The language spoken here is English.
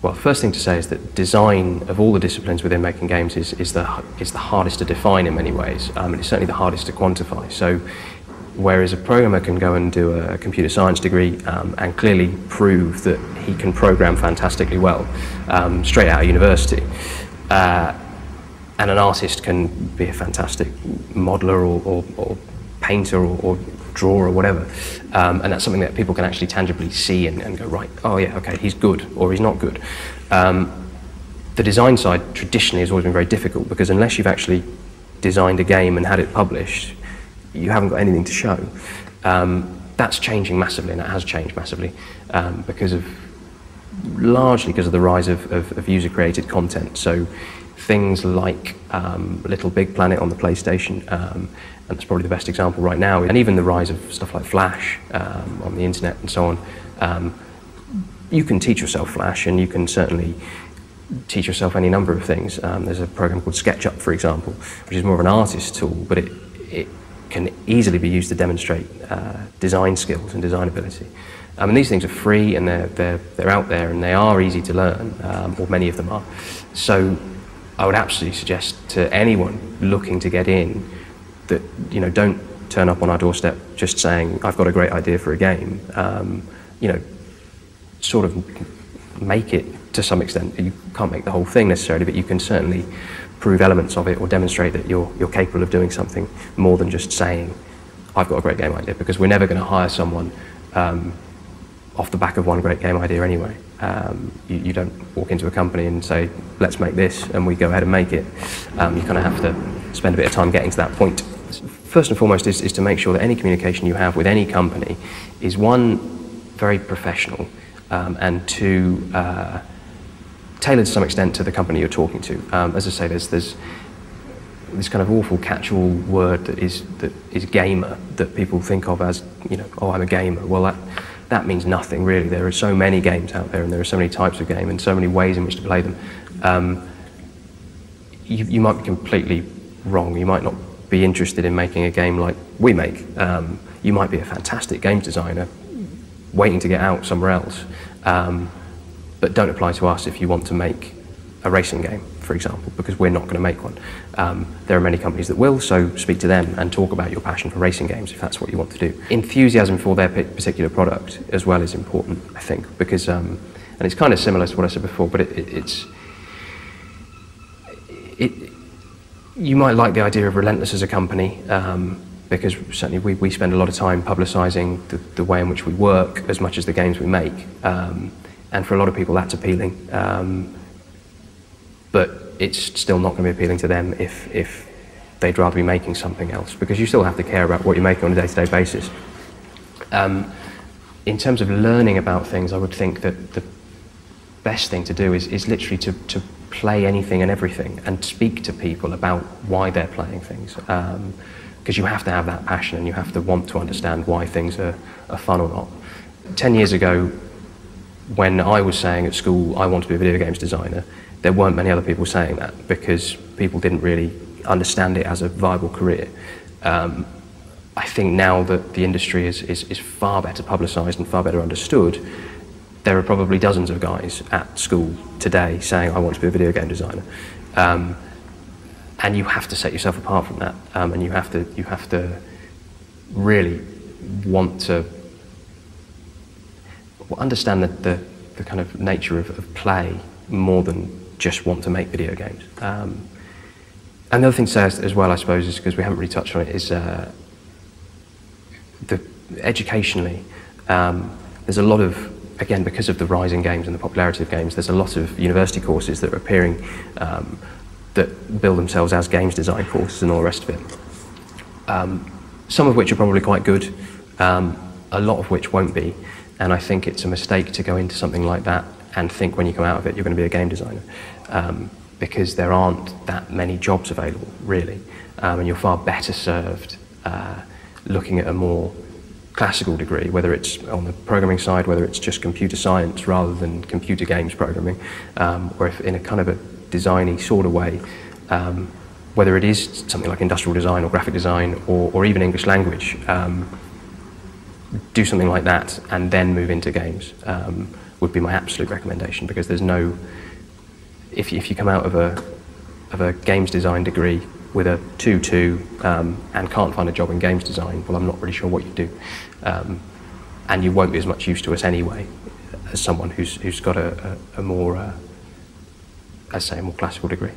Well, the first thing to say is that design of all the disciplines within making games is the hardest to define in many ways, and it's certainly the hardest to quantify. So, whereas a programmer can go and do a computer science degree and clearly prove that he can program fantastically well straight out of university, and an artist can be a fantastic modeler or painter or drawer or whatever, and that's something that people can actually tangibly see and go, right, oh yeah, okay, he's good or he's not good. The design side traditionally has always been very difficult, because unless you've actually designed a game and had it published, you haven't got anything to show. That's changing massively, and it has changed massively largely because of the rise of user-created content. So things like Little Big Planet on the PlayStation, and that's probably the best example right now, and even the rise of stuff like Flash on the internet and so on. You can teach yourself Flash, and you can certainly teach yourself any number of things. There's a program called SketchUp, for example, which is more of an artist tool, but it can easily be used to demonstrate design skills and design ability. And these things are free, and they're out there, and they are easy to learn, or many of them are. So I would absolutely suggest to anyone looking to get in that, you know, don't turn up on our doorstep just saying, I've got a great idea for a game. You know, sort of make it to some extent. You can't make the whole thing necessarily, but you can certainly prove elements of it or demonstrate that you're capable of doing something more than just saying, I've got a great game idea, because we're never going to hire someone off the back of one great game idea anyway. You don't walk into a company and say, let's make this, and we go ahead and make it. You kind of have to spend a bit of time getting to that point. First and foremost is to make sure that any communication you have with any company is, one, very professional, and two, tailored to some extent to the company you're talking to. As I say, there's this kind of awful catch-all word that is gamer, that people think of as, you know, oh, I'm a gamer. Well, that means nothing, really. There are so many games out there, and there are so many types of game and so many ways in which to play them. You might be completely wrong. You might not be interested in making a game like we make. You might be a fantastic games designer waiting to get out somewhere else. But don't apply to us if you want to make a racing game, for example, because we're not going to make one. There are many companies that will, so speak to them and talk about your passion for racing games if that's what you want to do. Enthusiasm for their particular product as well is important, I think, because, and it's kind of similar to what I said before, but you might like the idea of Relentless as a company, because certainly we spend a lot of time publicising the way in which we work as much as the games we make. And for a lot of people that's appealing, but it's still not going to be appealing to them if they'd rather be making something else, because you still have to care about what you're making on a day-to-day basis. In terms of learning about things, I would think that the best thing to do is literally to play anything and everything and speak to people about why they're playing things, because you have to have that passion and you have to want to understand why things are fun or not. 10 years ago, when I was saying at school I want to be a video games designer, there weren't many other people saying that, because people didn't really understand it as a viable career. I think now that the industry is far better publicised and far better understood, there are probably dozens of guys at school today saying I want to be a video game designer. And you have to set yourself apart from that, and you have to really want to understand the kind of nature of play more than just want to make video games. Another thing to say as well, I suppose, is because we haven't really touched on it, is educationally, there's a lot of, again, because of the rise in games and the popularity of games, there's a lot of university courses that are appearing that bill themselves as games design courses and all the rest of it. Some of which are probably quite good, a lot of which won't be. And I think it's a mistake to go into something like that and think when you come out of it you're going to be a game designer, because there aren't that many jobs available, really, and you're far better served looking at a more classical degree, whether it's on the programming side, whether it's just computer science rather than computer games programming, or if in a kind of a designy sort of way, whether it is something like industrial design or graphic design or even English language. do something like that and then move into games would be my absolute recommendation, because there's no, if you come out of a games design degree with a 2-2 and can't find a job in games design, well, I'm not really sure what you do. And you won't be as much use to us anyway as someone who's got a more, as I say, a more classical degree.